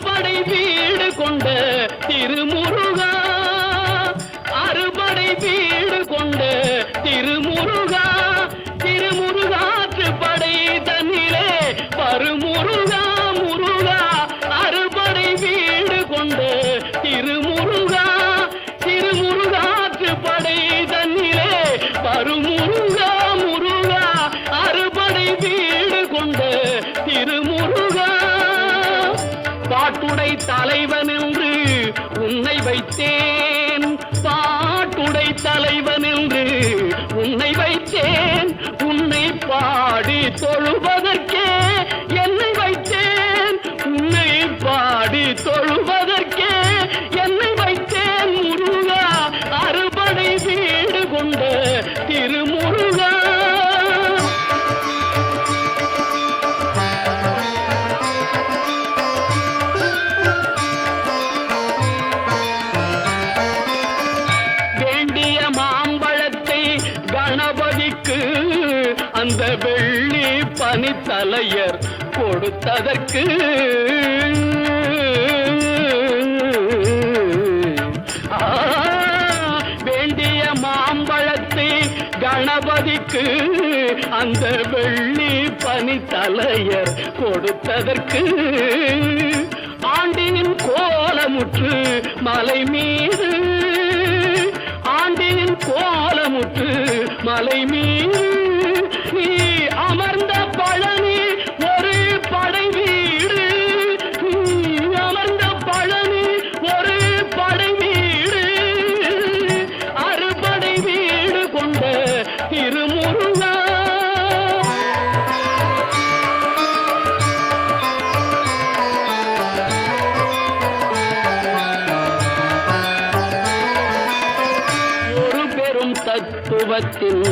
அறுபடை வீடு கொண்ட திருமுருகா, அறுபடை வீடு கொண்ட திருமுருகா, திருமுருகாற்று படை தன்னிலே வருமுருகா முருகா, அறுபடை வீடு கொண்ட திருமுருகா, திருமுருகாற்று படை தன்னிலே வருமுருகா முருகா, அறுபடை வீடு கொண்ட திருமுருகா. பாட்டுடை தலைவன் என்று உன்னை வைத்தேன், பாட்டுடை தலைவன் என்று உன்னை வைத்தேன், உன்னை பாடி தொழுவதற்கே என்னை வைத்தேன், உன்னை பாடி தொழுவதற்கே என்னை வைத்தேன் முருகா, அறுபடை வீடு கொண்ட திருமுருகா. கணபதிக்கு அந்த வெள்ளி பனித்தலையர் கொடுத்ததற்கு, வேண்டிய மாம்பழத்தை கணபதிக்கு அந்த வெள்ளி பனித்தலையர் கொடுத்ததற்கு, ஆண்டின் கோலமுற்று மலை மீது, ஆண்டின் கோலமுற்று மலை மீது நீ அமர்ந்த பழனி ஒரு படை வீடு, நீ அமர்ந்த பழனி ஒரு படை வீடு, அறுபடை வீடு கொண்ட திருமுருகா. ஒரு பெரும் தத்துவத்தின்